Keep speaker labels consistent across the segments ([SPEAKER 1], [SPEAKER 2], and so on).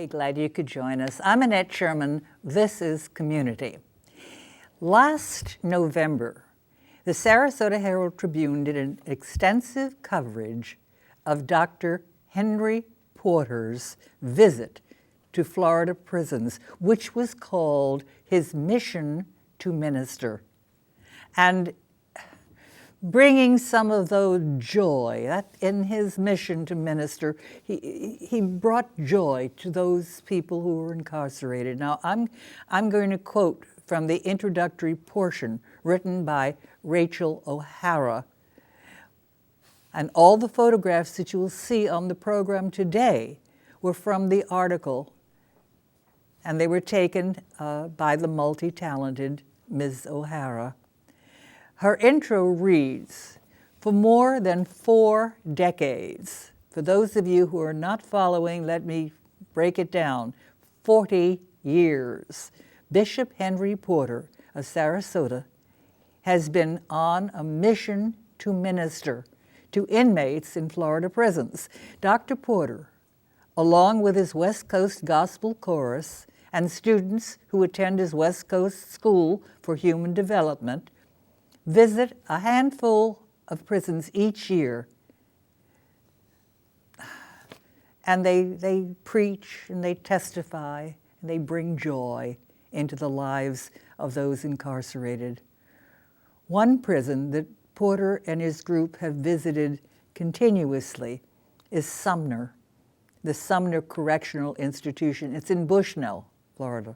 [SPEAKER 1] Hi, glad you could join us. I'm Annette Scherman. This is Community. Last November, the Sarasota Herald Tribune did an extensive coverage of Dr. Henry Porter's visit to Florida prisons, which was called his mission to minister. And bringing some of the joy that in his mission to minister, he brought joy to those people who were incarcerated. Now, I'm going to quote from the introductory portion written by Rachel O'Hara. And all the photographs that you will see on the program today were from the article, and they were taken by the multi-talented Ms. O'Hara. Her intro reads, "For more than 4 decades," for those of you who are not following, let me break it down, 40 years, Bishop Henry Porter of Sarasota has been on a mission to minister to inmates in Florida prisons. Dr. Porter, along with his Westcoast Gospel Chorus and students who attend his Westcoast School for Human Development, visit a handful of prisons each year, and they preach and they testify and they bring joy into the lives of those incarcerated. One prison that Porter and his group have visited continuously is Sumner, the Sumner Correctional Institution. It's in Bushnell, Florida.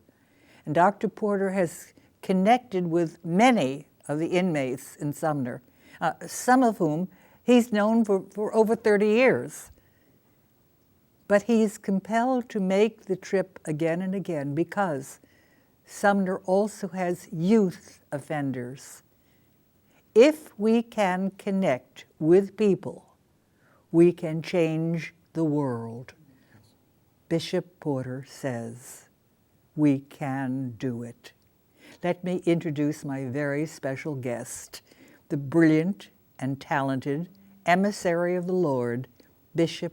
[SPEAKER 1] And Dr. Porter has connected with many of the inmates in Sumner, some of whom he's known for over 30 years. But he's compelled to make the trip again and again because Sumner also has youth offenders. If we can connect with people, we can change the world. Bishop Porter says, we can do it. Let me introduce my very special guest, the brilliant and talented emissary of the Lord, Bishop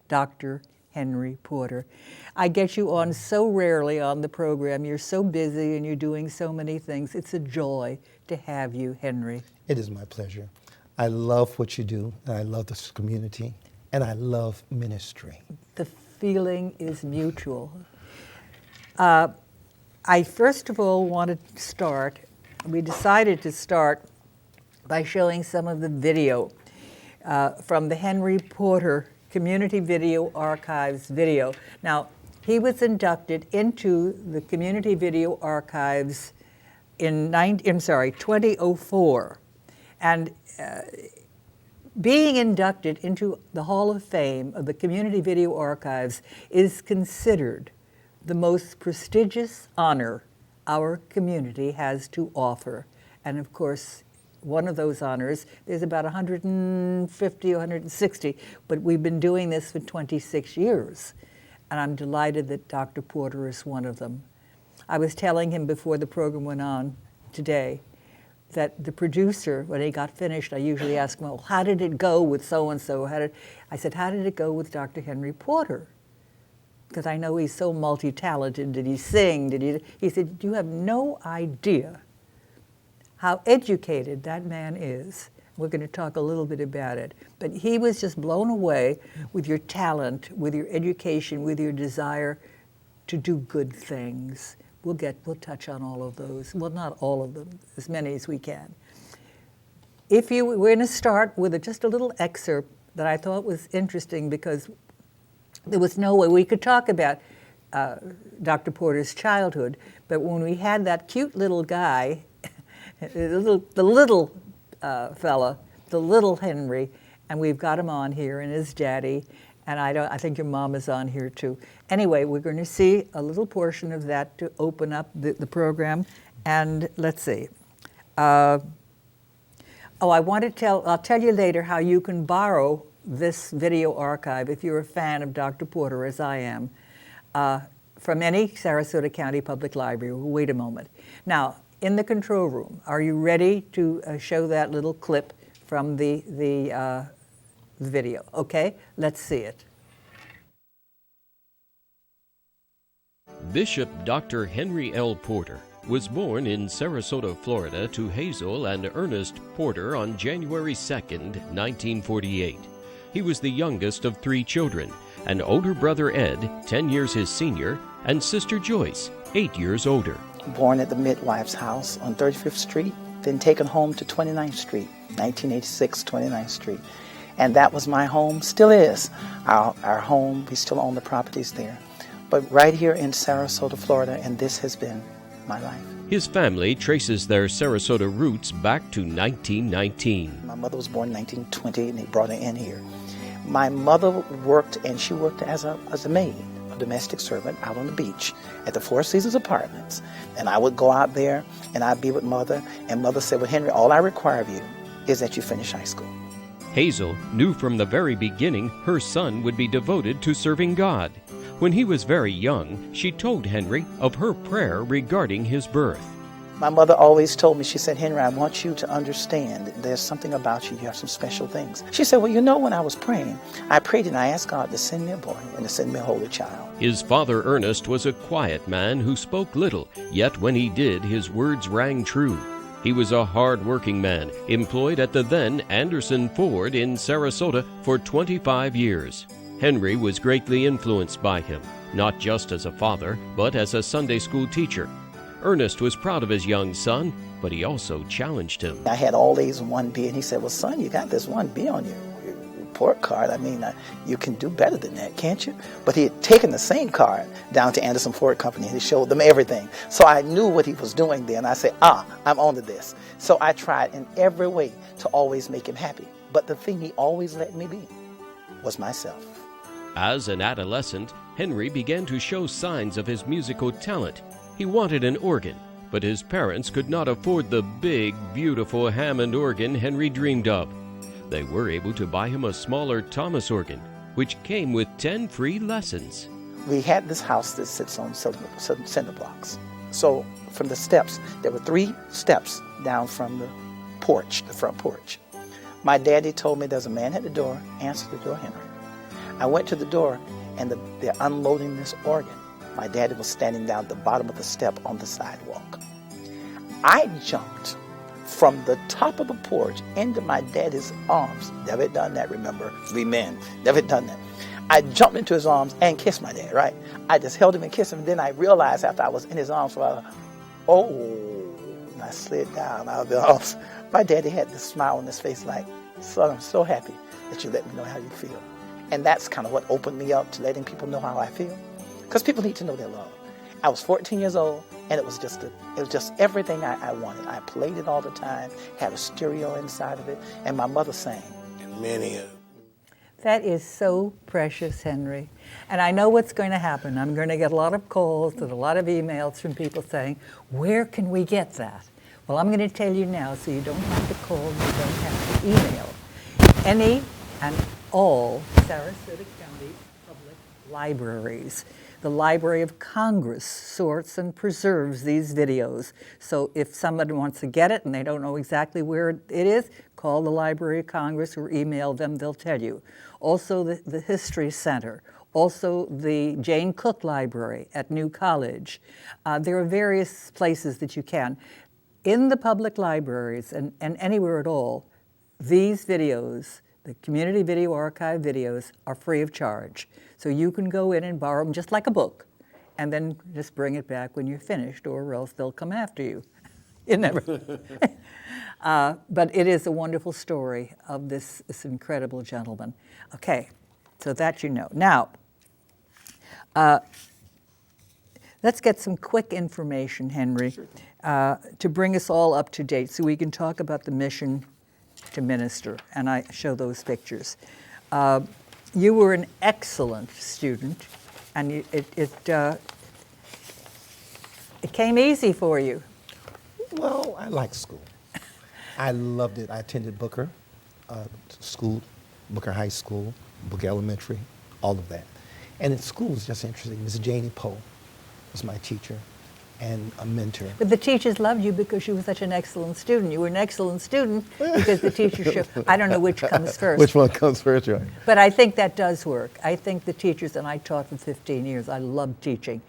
[SPEAKER 1] Dr. Henry Porter. I get you on so rarely on the program. You're so busy and you're doing so many things. It's a joy to have you, Henry.
[SPEAKER 2] It is my pleasure. I love what you do, and I love this community, and I love ministry.
[SPEAKER 1] The feeling is mutual. I first of all wanted to start, we decided to start by showing some of the video from the Henry Porter Community Video Archives video. Now, he was inducted into the Community Video Archives in 2004. And being inducted into the Hall of Fame of the Community Video Archives is considered the most prestigious honor our community has to offer. And of course, one of those honors, there's about 150, 160, but we've been doing this for 26 years. And I'm delighted that Dr. Porter is one of them. I was telling him before the program went on today that the producer, when he got finished, I usually ask him, well, how did it go with so-and-so? I said, how did it go with Dr. Henry Porter? Because I know he's so multi-talented. Did he sing? He said, you have no idea how educated that man is. We're going to talk a little bit about it. But he was just blown away with your talent, with your education, with your desire to do good things. We'll touch on all of those. Well, not all of them, as many as we can. We're going to start with just a little excerpt that I thought was interesting because there was no way we could talk about Dr. Porter's childhood, but when we had that cute little guy, the little fella, the little Henry, and we've got him on here, and his daddy, and I think your mom is on here too. Anyway, we're going to see a little portion of that to open up the program, and let's see. I'll tell you later how you can borrow this video archive if you're a fan of Dr. Porter, as I am, from any Sarasota County Public Library. Wait a moment. Now, in the control room, are you ready to show that little clip from the the video. Okay, let's see it.
[SPEAKER 3] Bishop Dr. Henry L. Porter was born in Sarasota, Florida, to Hazel and Ernest Porter on January 2nd, 1948. He was the youngest of 3 children, and older brother Ed, 10 years his senior, and sister Joyce, 8 years older.
[SPEAKER 4] Born at the midwife's house on 35th Street, then taken home to 29th Street, 1986, 29th Street. And that was my home, still is our home. We still own the properties there. But right here in Sarasota, Florida, and this has been my life.
[SPEAKER 3] His family traces their Sarasota roots back to 1919.
[SPEAKER 4] My mother was born in 1920, and they brought her in here. My mother worked, and she worked as a maid, a domestic servant, out on the beach at the Four Seasons Apartments. And I would go out there, and I'd be with Mother, and Mother said, well, Henry, all I require of you is that you finish high school.
[SPEAKER 3] Hazel knew from the very beginning her son would be devoted to serving God. When he was very young, she told Henry of her prayer regarding his birth.
[SPEAKER 4] My mother always told me, she said, Henry, I want you to understand that there's something about you. You have some special things. She said, well, you know, when I was praying, I prayed and I asked God to send me a boy and to send me a holy child.
[SPEAKER 3] His father, Ernest, was a quiet man who spoke little, yet when he did, his words rang true. He was a hard-working man, employed at the then Anderson Ford in Sarasota for 25 years. Henry was greatly influenced by him, not just as a father, but as a Sunday school teacher. Ernest was proud of his young son, but he also challenged him.
[SPEAKER 4] I had all A's and 1B, and he said, well, son, you got this 1B on your report card. I mean, you can do better than that, can't you? But he had taken the same card down to Anderson Ford Company, and he showed them everything. So I knew what he was doing then. I said, I'm on to this. So I tried in every way to always make him happy. But the thing he always let me be was myself.
[SPEAKER 3] As an adolescent, Henry began to show signs of his musical talent. He wanted an organ, but his parents could not afford the big, beautiful Hammond organ Henry dreamed of. They were able to buy him a smaller Thomas organ, which came with 10 free lessons.
[SPEAKER 4] We had this house that sits on cinder blocks. So from the steps, there were 3 steps down from the porch, the front porch. My daddy told me there's a man at the door, answer the door, Henry. I went to the door, and they're unloading this organ. My daddy was standing down at the bottom of the step on the sidewalk. I jumped from the top of the porch into my daddy's arms. Never done that, remember? 3 men. Never done that. I jumped into his arms and kissed my dad, right? I just held him and kissed him, and then I realized after I was in his arms for a while, and I slid down out of the arms. My daddy had this smile on his face like, son, I'm so happy that you let me know how you feel. And that's kind of what opened me up to letting people know how I feel. Because people need to know their love. I was 14 years old, and it was just everything I wanted. I played it all the time, had a stereo inside of it, and my mother sang.
[SPEAKER 5] And many
[SPEAKER 1] That is so precious, Henry. And I know what's going to happen. I'm going to get a lot of calls and a lot of emails from people saying, where can we get that? Well, I'm going to tell you now so you don't have to call, you don't have to email. Any and all Sarasota County public libraries. The Library of Congress sorts and preserves these videos. So if somebody wants to get it and they don't know exactly where it is, call the Library of Congress or email them, they'll tell you. Also the History Center, also the Jane Cook Library at New College. There are various places that you can. In the public libraries and anywhere at all, these videos, the Community Video Archive videos, are free of charge. So you can go in and borrow them just like a book, and then just bring it back when you're finished, or else they'll come after you. You never. But it is a wonderful story of this incredible gentleman. Okay, so that you know. Now, let's get some quick information, Henry, to bring us all up to date so we can talk about the mission to minister, and I show those pictures. You were an excellent student, and it came easy for you.
[SPEAKER 2] Well, I like school. I loved it. I attended Booker School, Booker High School, Booker Elementary, all of that. And at school was just interesting. Miss Janie Poe was my teacher. and a mentor.
[SPEAKER 1] But the teachers loved you because you were such an excellent student. You were an excellent student because the teachers showed, I don't know which comes first.
[SPEAKER 2] Which one comes first, right?
[SPEAKER 1] But I think that does work. I think the teachers, and I taught for 15 years, I loved teaching.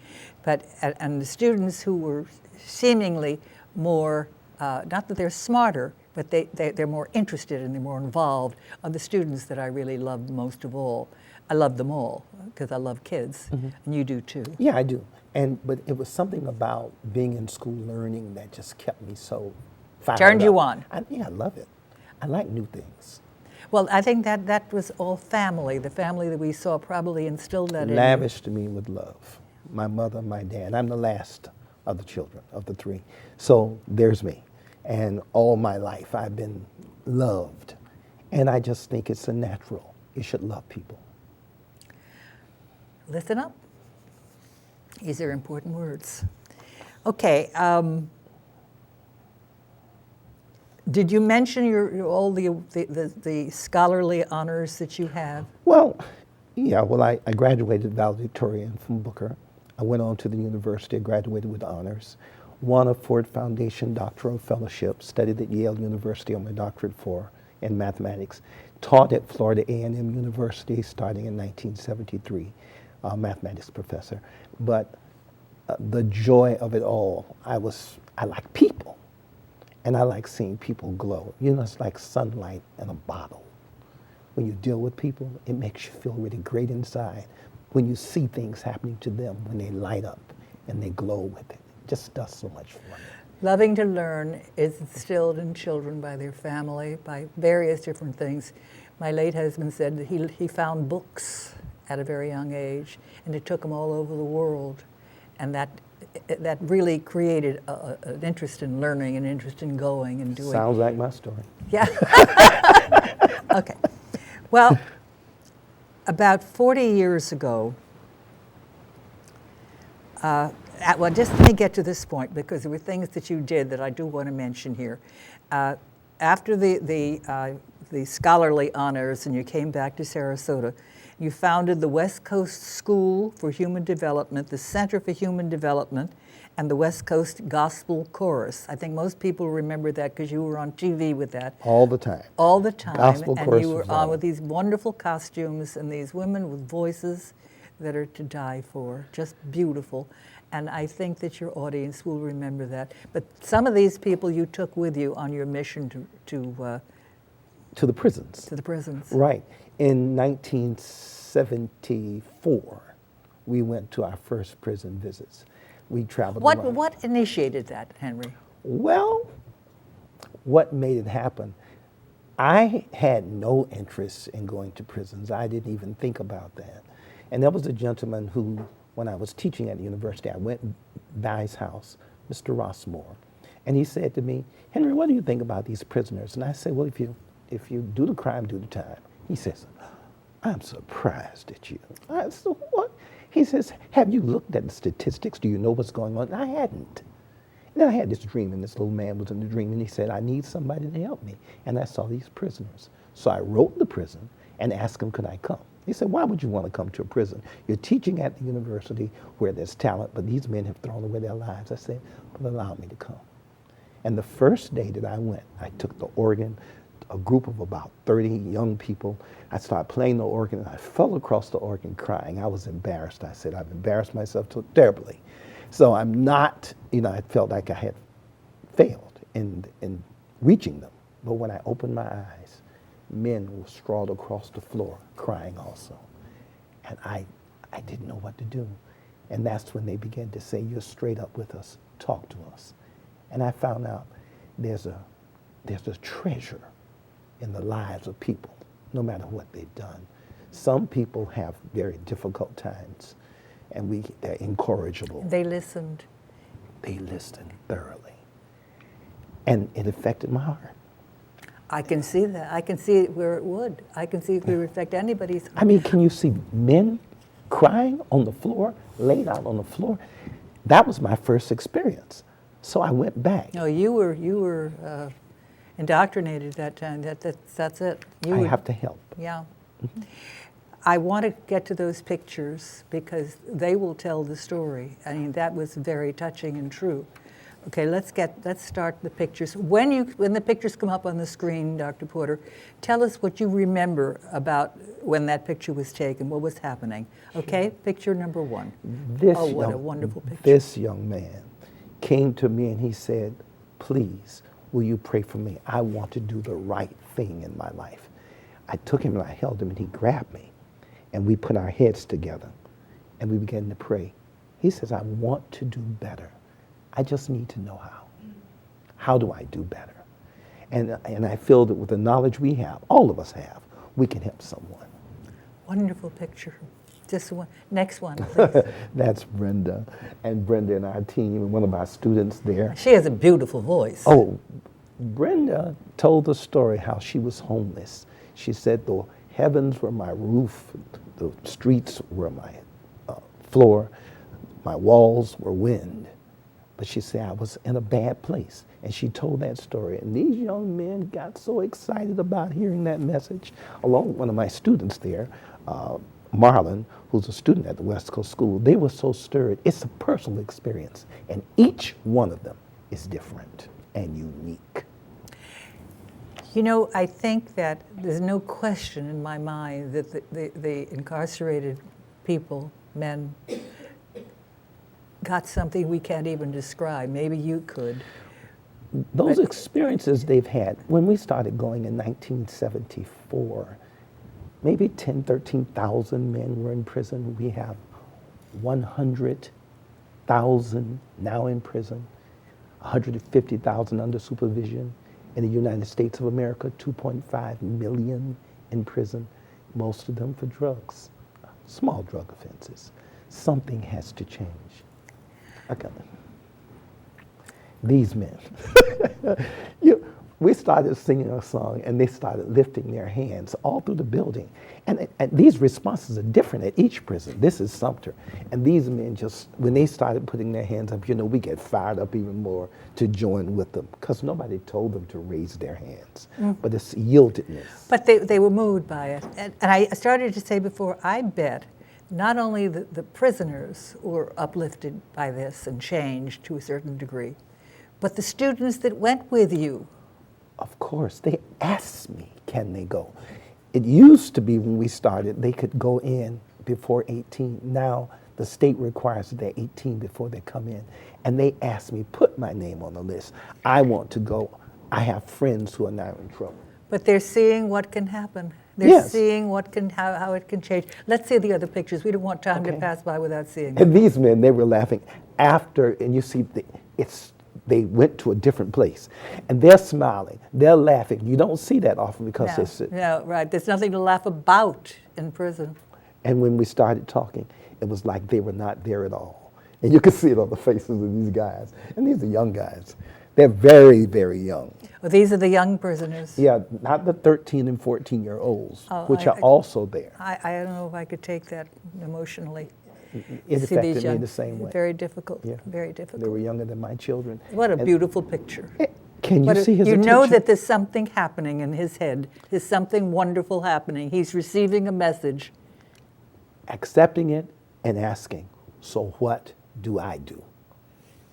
[SPEAKER 1] But, and the students who were seemingly more, not that they're smarter, but they're more interested and they're more involved, are the students that I really loved most of all. I love them all because I love kids, and you do too.
[SPEAKER 2] Yeah, I do. But it was something about being in school learning that just kept me so fired
[SPEAKER 1] Turned
[SPEAKER 2] up.
[SPEAKER 1] you on.
[SPEAKER 2] I love it. I like new things.
[SPEAKER 1] Well, I think that was all family. The family that we saw probably instilled that in you.
[SPEAKER 2] Lavished me with love. My mother, my dad. I'm the last of the children, of the three. So there's me. And all my life I've been loved. And I just think it's a natural. You should love people.
[SPEAKER 1] Listen up. These are important words. Okay. Did you mention all the scholarly honors that you have?
[SPEAKER 2] Well, yeah. Well, I graduated valedictorian from Booker. I went on to the university. I graduated with honors. Won a Ford Foundation doctoral fellowship. Studied at Yale University on my doctorate in mathematics. Taught at Florida A&M University starting in 1973. Mathematics professor. But the joy of it all, I like people. And I like seeing people glow. You know, it's like sunlight in a bottle. When you deal with people, it makes you feel really great inside. When you see things happening to them, when they light up and they glow with it, it just does so much for me.
[SPEAKER 1] Loving to learn is instilled in children by their family, by various different things. My late husband said that he found books at a very young age, and it took him all over the world. And that really created an interest in learning, an interest in going and doing.
[SPEAKER 2] Sounds like my story.
[SPEAKER 1] Yeah. Okay. Well, about 40 years ago, well, just let me get to this point because there were things that you did that I do want to mention here. After the scholarly honors and you came back to Sarasota, you founded the Westcoast School for Human Development, the Center for Human Development, and the Westcoast Gospel Chorus. I think most people remember that because you were on TV with that.
[SPEAKER 2] All the time.
[SPEAKER 1] All the time.
[SPEAKER 2] Gospel
[SPEAKER 1] and
[SPEAKER 2] Chorus
[SPEAKER 1] you were
[SPEAKER 2] was
[SPEAKER 1] on
[SPEAKER 2] on.
[SPEAKER 1] with these wonderful costumes and these women with voices that are to die for. Just beautiful. And I think that your audience will remember that. But some of these people you took with you on your mission
[SPEAKER 2] To the prisons.
[SPEAKER 1] to the prisons.
[SPEAKER 2] Right. In 1974, we went to our first prison visits. We traveled around.
[SPEAKER 1] What initiated that, Henry?
[SPEAKER 2] Well, what made it happen? I had no interest in going to prisons. I didn't even think about that. And there was a gentleman who, when I was teaching at the university, I went by his house, Mr. Rossmore, and he said to me, "Henry, what do you think about these prisoners?" And I said, "Well, if you do the crime, do the time." He says, "I'm surprised at you." I said, "What?" He says, "Have you looked at the statistics? Do you know what's going on?" And I hadn't. And then I had this dream, and this little man was in the dream, and he said, "I need somebody to help me." And I saw these prisoners. So I wrote the prison and asked him, could I come? He said, "Why would you want to come to a prison? You're teaching at the university where there's talent, but these men have thrown away their lives." I said, "Well, allow me to come." And the first day that I went, I took the organ, a group of about 30 young people. I started playing the organ, and I fell across the organ crying. I was embarrassed. I said, "I've embarrassed myself terribly." So I'm not, I felt like I had failed in reaching them. But when I opened my eyes, men were sprawled across the floor crying also. And I didn't know what to do. And that's when they began to say, "You're straight up with us. Talk to us." And I found out there's a treasure in the lives of people, no matter what they've done. Some people have very difficult times, and they're incorrigible.
[SPEAKER 1] They listened.
[SPEAKER 2] They listened thoroughly. And it affected my heart.
[SPEAKER 1] I can see that. I can see it where it would. I can see it would affect anybody's.
[SPEAKER 2] I mean, can you see men crying on the floor, laid out on the floor? That was my first experience. So I went back.
[SPEAKER 1] No, you were indoctrinated that time. That's it.
[SPEAKER 2] I have to help.
[SPEAKER 1] Yeah. I want to get to those pictures because they will tell the story. I mean, that was very touching and true. Okay, let's start the pictures. When the pictures come up on the screen, Dr. Porter, tell us what you remember about when that picture was taken, what was happening. Okay, picture number one. What a wonderful picture.
[SPEAKER 2] This young man came to me and he said, please, will you pray for me? I want to do the right thing in my life. I took him and I held him and he grabbed me and we put our heads together and we began to pray. He says, I want to do better. I just need to know how. How do I do better? And I feel that with the knowledge we have, all of us have, we can help someone.
[SPEAKER 1] Wonderful picture. Just one. Next one, please.
[SPEAKER 2] That's Brenda. And Brenda and our team, and one of our students there.
[SPEAKER 1] She has a beautiful voice.
[SPEAKER 2] Oh, Brenda told the story how she was homeless. She said the heavens were my roof, the streets were my floor, my walls were wind. But she said, I was in a bad place. And she told that story. And these young men got so excited about hearing that message, along with one of my students there, Marlon, who's a student at the Westcoast School. They were so stirred. It's a personal experience. And each one of them is different and unique.
[SPEAKER 1] You know, I think that there's no question in my mind that the incarcerated people, men, got something we can't even describe. Maybe you could.
[SPEAKER 2] Those experiences they've had, when we started going in 1974, maybe 10, 13,000 men were in prison. We have 100,000 now in prison, 150,000 under supervision. In the United States of America, 2.5 million in prison, most of them for drugs, small drug offenses. Something has to change. Okay. These men. We started singing a song and they started lifting their hands all through the building. And these responses are different at each prison. This is Sumter. And these men just, when they started putting their hands up, you know, we get fired up even more to join with them because nobody told them to raise their hands. But it's yieldedness.
[SPEAKER 1] But they were moved by it. And I started to say before, I bet not only the prisoners were uplifted by this and changed to a certain degree, but the students that went with you.
[SPEAKER 2] Of course, they asked me, can they go? It used to be when we started, they could go in before 18. Now the state requires that they're 18 before they come in. And they asked me, put my name on the list. I want to go. I have friends who are now in trouble.
[SPEAKER 1] But they're seeing what can happen. They're seeing how it can change. Let's see the other pictures. We don't want time to pass by without seeing them.
[SPEAKER 2] And these men, they were laughing after, and you see, they went to a different place. And they're smiling, they're laughing. You don't see that often because they sit.
[SPEAKER 1] No, right. There's nothing to laugh about in prison.
[SPEAKER 2] And when we started talking, it was like they were not there at all. And you could see it on the faces of these guys. And these are young guys. They're very, very young.
[SPEAKER 1] Well, these are the young prisoners.
[SPEAKER 2] Yeah, not the 13 and 14-year-olds, which are also there.
[SPEAKER 1] I don't know if I could take that emotionally.
[SPEAKER 2] It affected me the same way.
[SPEAKER 1] Very difficult,
[SPEAKER 2] Yeah.
[SPEAKER 1] very difficult.
[SPEAKER 2] They were younger than my children.
[SPEAKER 1] What a beautiful picture.
[SPEAKER 2] Can you see his
[SPEAKER 1] You
[SPEAKER 2] attention?
[SPEAKER 1] know that there's something happening in his head. There's something wonderful happening. He's receiving a message.
[SPEAKER 2] Accepting it and asking, so what do I do?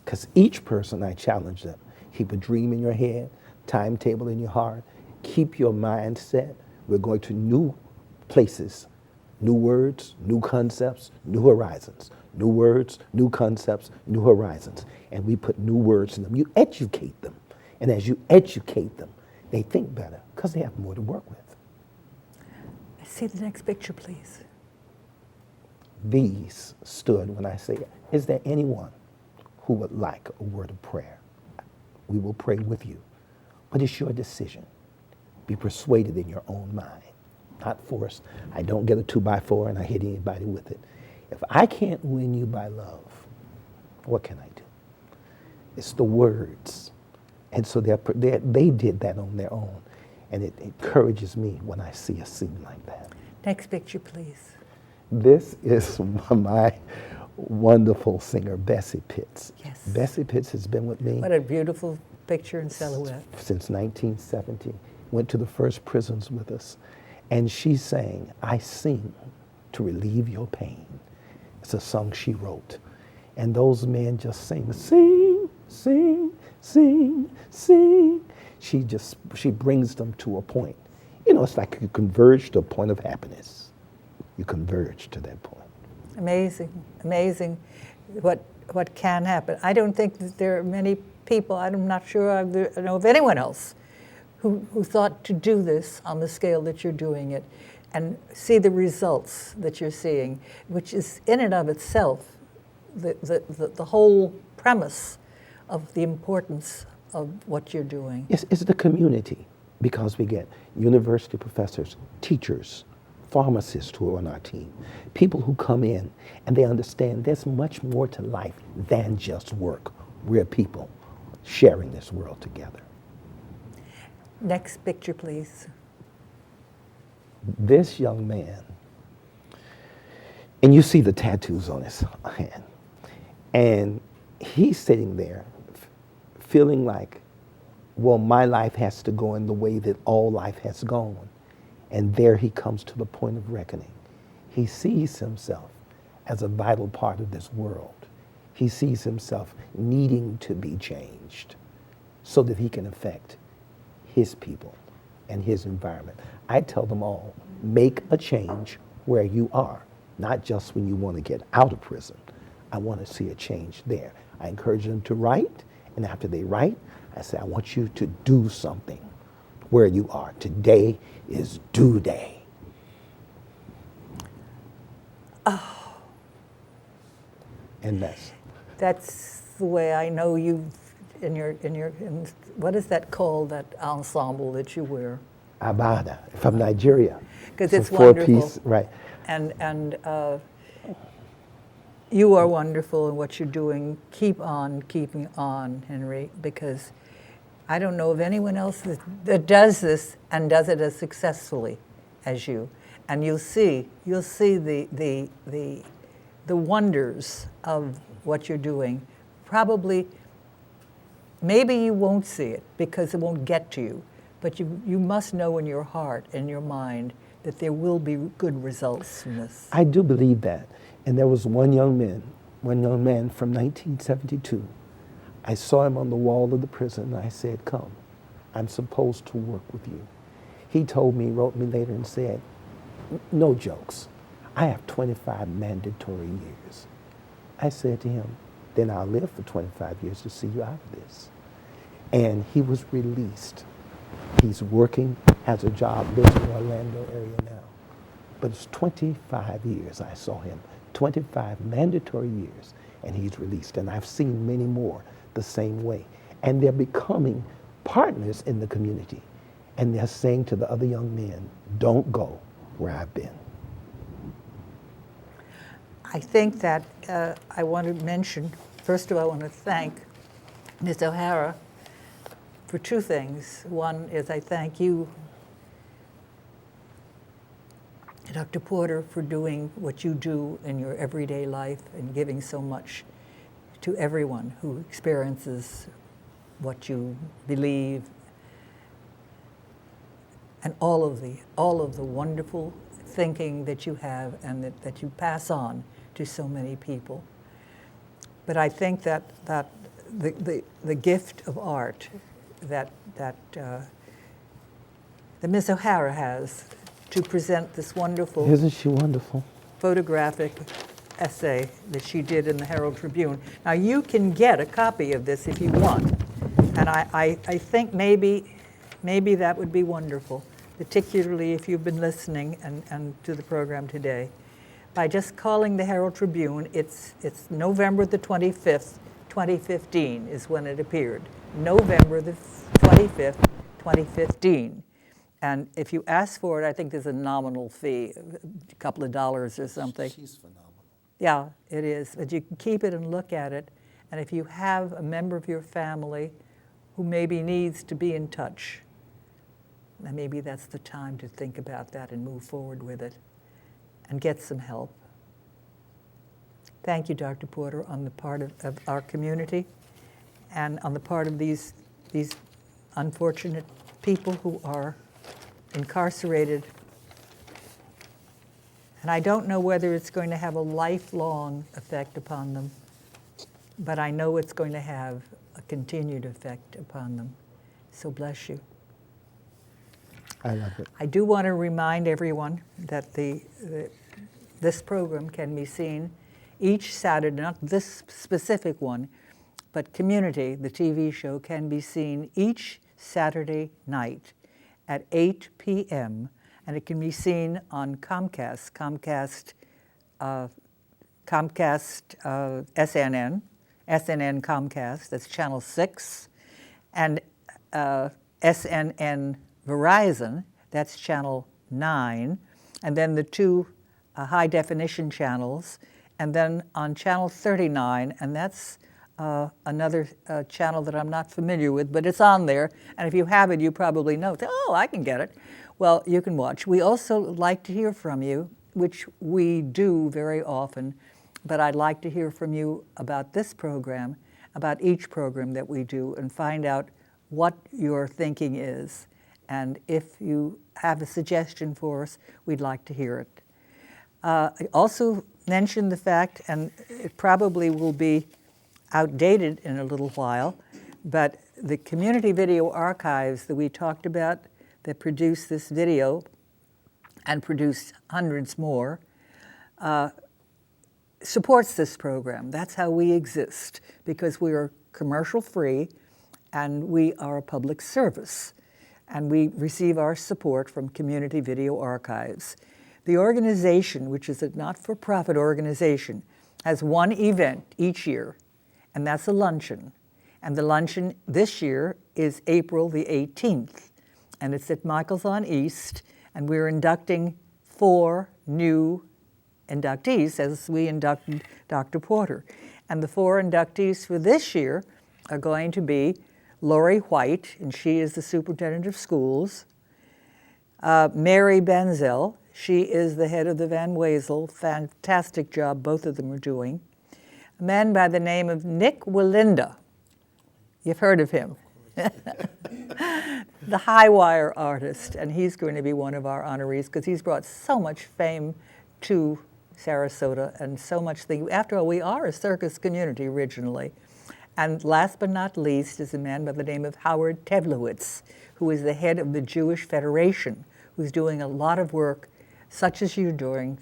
[SPEAKER 2] Because each person, I challenge them, keep a dream in your head, timetable in your heart, keep your mind set. We're going to new places, new words, new concepts, new horizons. New words, new concepts, new horizons. And we put new words in them. You educate them. And as you educate them, they think better because they have more to work with.
[SPEAKER 1] See the next picture, please.
[SPEAKER 2] These stood when I say, is there anyone who would like a word of prayer? We will pray with you. But it's your decision. Be persuaded in your own mind, not forced. I don't get a 2x4 and I hit anybody with it. If I can't win you by love, what can I do? It's the words. And so they did that on their own. And it encourages me when I see a scene like that.
[SPEAKER 1] Next picture, please.
[SPEAKER 2] This is my wonderful singer, Bessie Pitts.
[SPEAKER 1] Yes.
[SPEAKER 2] Bessie Pitts has been with me.
[SPEAKER 1] What a beautiful picture in silhouette.
[SPEAKER 2] Since 1970. Went to the first prisons with us. And she sang, I sing to relieve your pain. It's a song she wrote. And those men just sing, sing, sing, sing, sing. She brings them to a point. You know, it's like you converge to a point of happiness. You converge to that point.
[SPEAKER 1] Amazing, amazing what can happen. I don't think that there are many people, I'm not sure I know of anyone else who thought to do this on the scale that you're doing it and see the results that you're seeing, which is in and of itself the whole premise of the importance of what you're doing.
[SPEAKER 2] It's the community, because we get university professors, teachers, pharmacists who are on our team, people who come in and they understand there's much more to life than just work. We're people sharing this world together.
[SPEAKER 1] Next picture, please.
[SPEAKER 2] This young man, and you see the tattoos on his hand, and he's sitting there feeling like, well, my life has to go in the way that all life has gone. And there he comes to the point of reckoning. He sees himself as a vital part of this world. He sees himself needing to be changed so that he can affect his people and his environment. I tell them all, make a change where you are, not just when you want to get out of prison. I want to see a change there. I encourage them to write, and after they write, I say, I want you to do something where you are. Today is due day.
[SPEAKER 1] Oh.
[SPEAKER 2] And
[SPEAKER 1] that's the way I know you in what is that called, that ensemble that you wear?
[SPEAKER 2] Abada, from Nigeria.
[SPEAKER 1] Because it's
[SPEAKER 2] a
[SPEAKER 1] wonderful.
[SPEAKER 2] Four-piece, right.
[SPEAKER 1] And you are wonderful in what you're doing. Keep on keeping on, Henry, because I don't know of anyone else that does this and does it as successfully as you. And you'll see the wonders of what you're doing. Probably, maybe you won't see it because it won't get to you, but you must know in your heart and your mind that there will be good results from this.
[SPEAKER 2] I do believe that. And there was one young man from 1972. I saw him on the wall of the prison, and I said, come, I'm supposed to work with you. He told me, wrote me later and said, no jokes, I have 25 mandatory years. I said to him, then I'll live for 25 years to see you out of this. And he was released. He's working, has a job, lives in the Orlando area now. But it's 25 years I saw him, 25 mandatory years, and he's released. And I've seen many more the same way. And they're becoming partners in the community. And they're saying to the other young men, don't go where I've been.
[SPEAKER 1] I think that I want to mention, first of all, I want to thank Ms. O'Hara for two things. One is I thank you, Dr. Porter, for doing what you do in your everyday life and giving so much to everyone who experiences what you believe, and all of the wonderful thinking that you have and that you pass on to so many people. But I think that the gift of art that Miss O'Hara has to present this wonderful,
[SPEAKER 2] Isn't she wonderful?
[SPEAKER 1] photographic essay that she did in the Herald Tribune. Now you can get a copy of this if you want, and I think maybe that would be wonderful, particularly if you've been listening and to the program today. By just calling the Herald Tribune, it's November the 25th, 2015 is when it appeared. November the 25th, 2015. And if you ask for it, I think there's a nominal fee, a couple of dollars or something.
[SPEAKER 2] She's phenomenal.
[SPEAKER 1] Yeah, it is. But you can keep it and look at it. And if you have a member of your family who maybe needs to be in touch, then maybe that's the time to think about that and move forward with it and get some help. Thank you, Dr. Porter, on the part of our community and on the part of these unfortunate people who are incarcerated And I don't know whether it's going to have a lifelong effect upon them, but I know it's going to have a continued effect upon them. So bless you.
[SPEAKER 2] I love it.
[SPEAKER 1] I do want to remind everyone that this program can be seen each Saturday, not this specific one, but Community, the TV show, can be seen each Saturday night at 8 p.m., and it can be seen on Comcast, SNN Comcast, that's Channel 6, and SNN Verizon, that's Channel 9, and then the two high-definition channels, and then on Channel 39, and that's another channel that I'm not familiar with, but it's on there, and if you have it, you probably know, oh, I can get it. Well, you can watch. We also like to hear from you, which we do very often, but I'd like to hear from you about this program, about each program that we do, and find out what your thinking is. And if you have a suggestion for us, we'd like to hear it. I also mentioned the fact, and it probably will be outdated in a little while, but the community video archives that we talked about that produce this video and produce hundreds more supports this program. That's how we exist, because we are commercial free and we are a public service, and we receive our support from Community Video Archives. The organization, which is a not-for-profit organization, has one event each year, and that's a luncheon. And the luncheon this year is April the 18th, and it's at Michael's on East, and we're inducting 4 new inductees as we inducted Dr. Porter. And the 4 inductees for this year are going to be Lori White, and she is the superintendent of schools, Mary Benzel, she is the head of the Van Wezel, fantastic job both of them are doing, a man by the name of Nick Walinda. You've heard of him. The high wire artist, and he's going to be one of our honorees because he's brought so much fame to Sarasota and so much thing. After all, we are a circus community originally. And last but not least is a man by the name of Howard Tevlowitz, who is the head of the Jewish Federation, who's doing a lot of work, such as you're doing,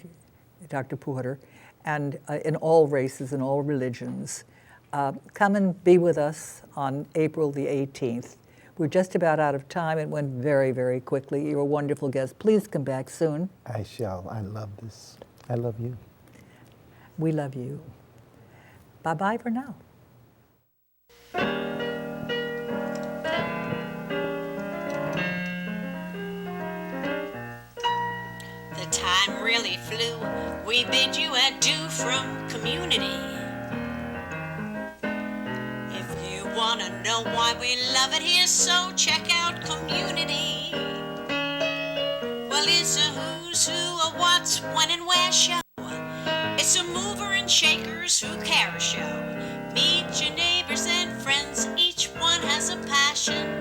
[SPEAKER 1] Dr. Porter, and in all races and all religions. Come and be with us on April the 18th. We're just about out of time. It went very, very quickly. You're a wonderful guest. Please come back soon.
[SPEAKER 2] I shall. I love this. I love you.
[SPEAKER 1] We love you. Bye-bye for now.
[SPEAKER 5] The time really flew. We bid you adieu from Community. If you want to know why we love it here, so check out Community. Well, it's a who's who, a what's, when, and where show. It's a mover and shakers who care show. Meet your neighbors and friends, each one has a passion.